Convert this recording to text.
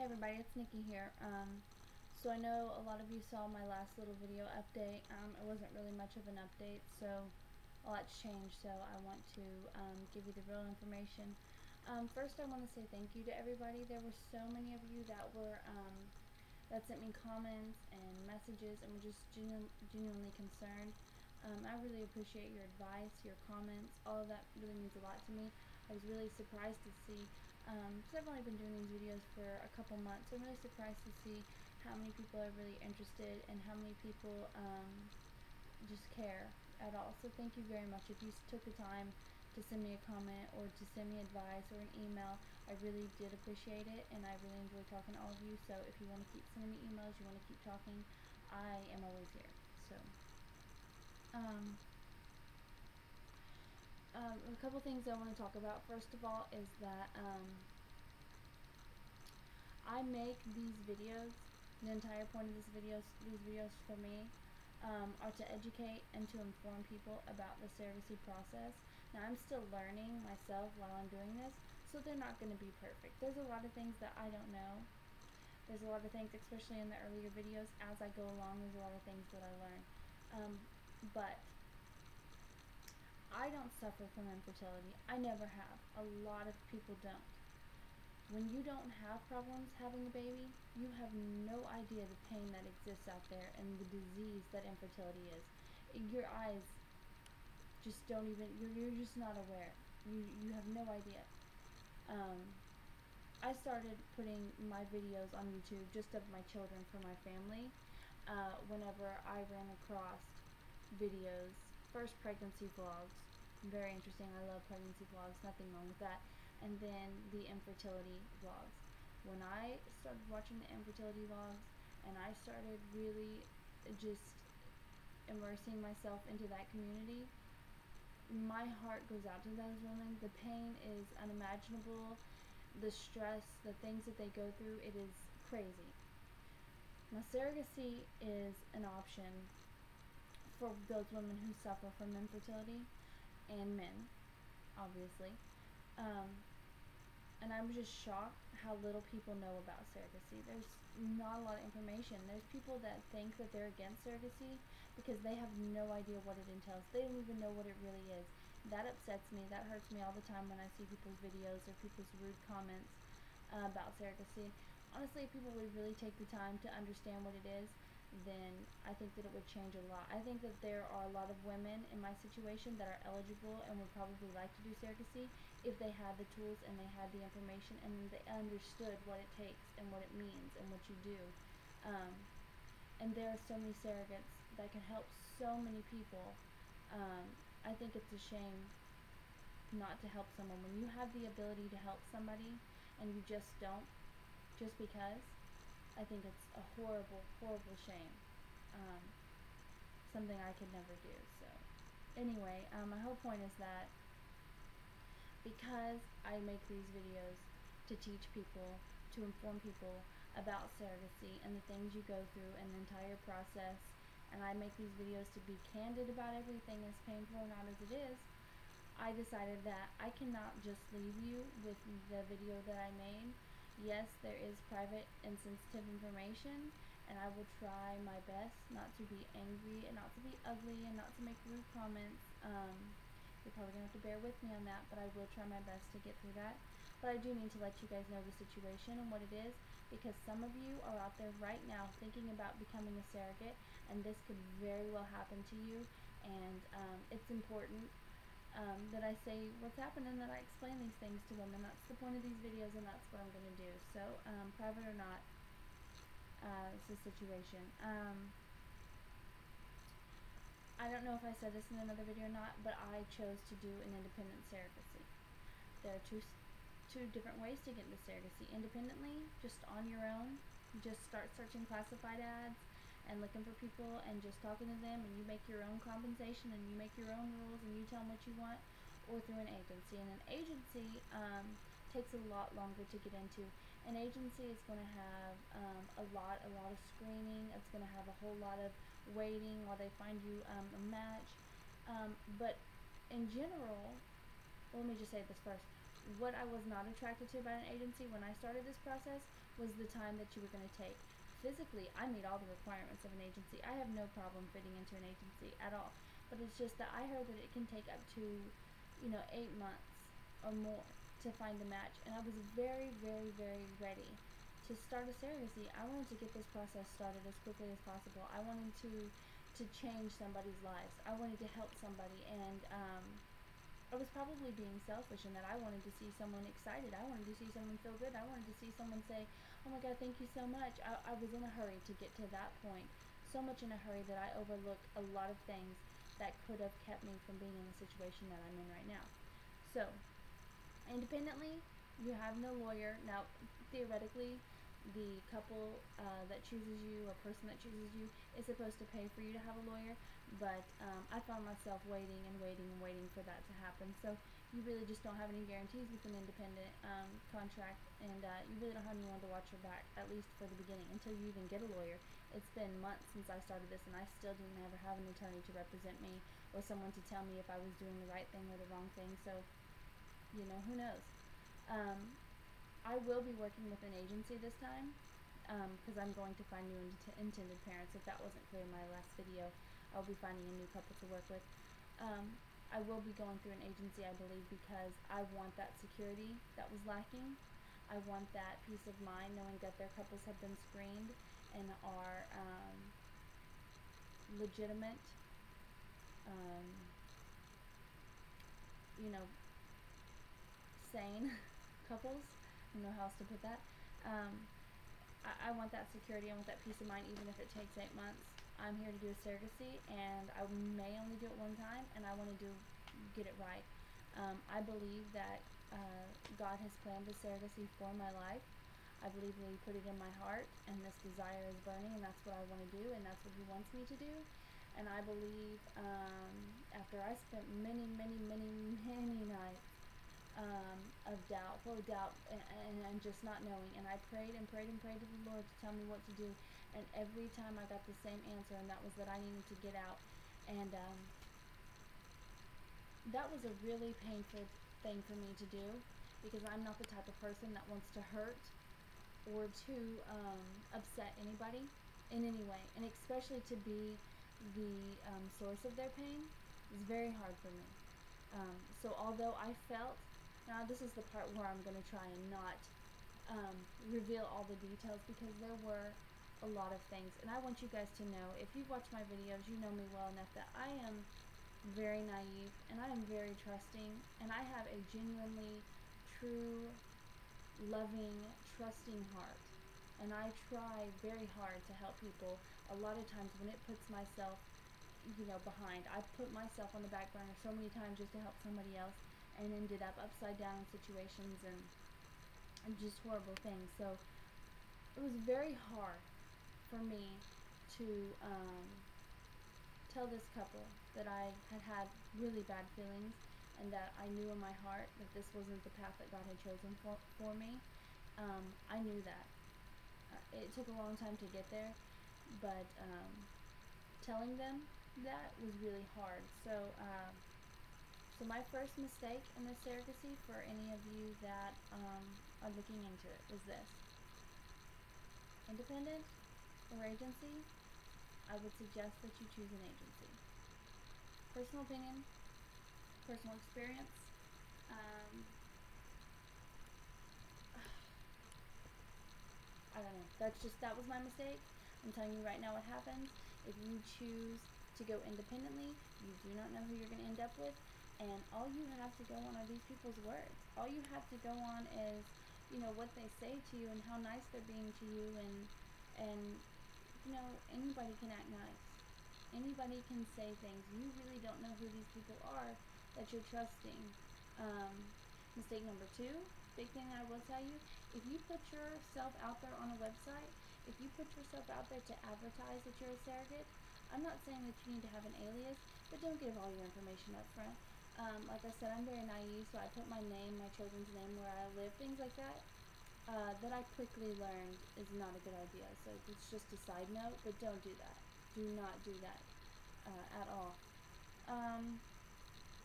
Hey everybody, it's Nikki here. So I know a lot of you saw my last little video update. It wasn't really much of an update, so a lot's changed, so I want to give you the real information. First I want to say thank you to everybody. There were so many of you that were that sent me comments and messages and were just genuinely concerned. I really appreciate your advice, your comments. All of that really means a lot to me. I was really surprised to see, because I've only been doing these videos for a couple months, so I'm really surprised to see how many people are really interested and how many people just care at all. So thank you very much. If you took the time to send me a comment or to send me advice or an email, I really did appreciate it, and I really enjoy talking to all of you. So if you want to keep sending me emails, you want to keep talking, I am always here. So a couple things I want to talk about. First of all is that I make these videos, the entire point of these videos for me are to educate and to inform people about the surrogacy process. Now I'm still learning myself while I'm doing this, so they're not going to be perfect. There's a lot of things that I don't know. There's a lot of things, especially in the earlier videos, as I go along, there's a lot of things that I learn. But I don't suffer from infertility. I never have. A lot of people don't. When you don't have problems having a baby, you have no idea the pain that exists out there and the disease that infertility is. Your eyes just don't even, you're just not aware. You have no idea. I started putting my videos on YouTube just of my children for my family whenever I ran across videos. First, pregnancy vlogs. Very interesting. I love pregnancy vlogs. Nothing wrong with that. And then the infertility vlogs. When I started watching the infertility vlogs and I started really just immersing myself into that community, my heart goes out to those women. The pain is unimaginable. The stress, the things that they go through, it is crazy. Now, surrogacy is an option for those women who suffer from infertility, and men, obviously. And I'm just shocked how little people know about surrogacy. There's not a lot of information. There's people that think that they're against surrogacy because they have no idea what it entails. They don't even know what it really is. That upsets me. That hurts me all the time when I see people's videos or people's rude comments about surrogacy. Honestly, if people would really take the time to understand what it is, then I think that it would change a lot. I think that there are a lot of women in my situation that are eligible and would probably like to do surrogacy if they had the tools and they had the information and they understood what it takes and what it means and what you do. And there are so many surrogates that can help so many people. I think it's a shame not to help someone. When you have the ability to help somebody and you just don't, just because, I think it's a horrible, horrible shame. Something I could never do. So anyway, my whole point is that because I make these videos to teach people, to inform people about surrogacy and the things you go through and the entire process, and I make these videos to be candid about everything, as painful or not as it is, I decided that I cannot just leave you with the video that I made. Yes, there is private and sensitive information, and I will try my best not to be angry and not to be ugly and not to make rude comments. You're probably going to have to bear with me on that, but I will try my best to get through that. But I do need to let you guys know the situation and what it is, because some of you are out there right now thinking about becoming a surrogate, and this could very well happen to you, and it's important that I say what's happened and that I explain these things to women. That's the point of these videos, and that's what I'm going to do. So, private or not, it's a situation. I don't know if I said this in another video or not, but I chose to do an independent surrogacy. There are two different ways to get into surrogacy. Independently, just on your own, just start searching classified ads and looking for people and just talking to them, and you make your own compensation and you make your own rules and you tell them what you want, or through an agency. And an agency takes a lot longer to get into. An agency is going to have a lot of screening. It's going to have a whole lot of waiting while they find you a match. But in general, let me just say this first. What I was not attracted to about an agency when I started this process was the time that you were going to take. Physically, I meet all the requirements of an agency. I have no problem fitting into an agency at all. But it's just that I heard that it can take up to, 8 months or more to find a match. And I was very, very, very ready to start a surrogacy. I wanted to get this process started as quickly as possible. I wanted to change somebody's lives. I wanted to help somebody, and I was probably being selfish in that I wanted to see someone excited. I wanted to see someone feel good. I wanted to see someone say, oh my God, thank you so much. I was in a hurry to get to that point. So much in a hurry that I overlooked a lot of things that could have kept me from being in the situation that I'm in right now. So, independently, you have no lawyer. Now, theoretically, the couple that chooses you, or person that chooses you, is supposed to pay for you to have a lawyer, but I found myself waiting and waiting and waiting for that to happen. So you really just don't have any guarantees with an independent contract, and you really don't have anyone to watch your back, at least for the beginning, until you even get a lawyer. It's been months since I started this, and I still didn't ever have an attorney to represent me, or someone to tell me if I was doing the right thing or the wrong thing, so, who knows. I will be working with an agency this time, because I'm going to find new intended parents. If that wasn't clear in my last video, I'll be finding a new couple to work with. I will be going through an agency, I believe, because I want that security that was lacking. I want that peace of mind knowing that their couples have been screened and are legitimate, sane couples. I don't know how else to put that. I want that security. I want that peace of mind, even if it takes 8 months. I'm here to do a surrogacy, and I may only do it one time, and I want to get it right. I believe that God has planned a surrogacy for my life. I believe that He put it in my heart, and this desire is burning, and that's what I want to do, and that's what He wants me to do. And I believe, after I spent many, many, many, many nights of doubt, full of doubt, and just not knowing, and I prayed and prayed and prayed to the Lord to tell me what to do, and every time I got the same answer, and that was that I needed to get out. And that was a really painful thing for me to do, because I'm not the type of person that wants to hurt or to upset anybody in any way, and especially to be the source of their pain is very hard for me. So although I felt, now this is the part where I'm going to try and not reveal all the details, because there were a lot of things, and I want you guys to know, if you've watched my videos, you know me well enough that I am very naive, and I am very trusting, and I have a genuinely true, loving, trusting heart, and I try very hard to help people. A lot of times when it puts myself behind, I've put myself on the back burner so many times just to help somebody else, and ended up upside down in situations and just horrible things. So it was very hard for me to tell this couple that I had really bad feelings, and that I knew in my heart that this wasn't the path that God had chosen for me. I knew that. It took a long time to get there, but telling them that was really hard. So my first mistake in this surrogacy, for any of you that are looking into it, was this: independent or agency. I would suggest that you choose an agency. Personal opinion, personal experience. I don't know. That was my mistake. I'm telling you right now what happens. If you choose to go independently, you do not know who you're going to end up with, and all you have to go on are these people's words. All you have to go on is, what they say to you and how nice they're being to you, and anybody can act nice. Anybody can say things. You really don't know who these people are that you're trusting. Mistake number 2, big thing that I will tell you: if you put yourself out there on a website, if you put yourself out there to advertise that you're a surrogate, I'm not saying that you need to have an alias, but don't give all your information up front. Like I said, I'm very naive, so I put my name, my children's name, where I live, things like that. That I quickly learned is not a good idea. So it's just a side note, but don't do that. Do not do that at all.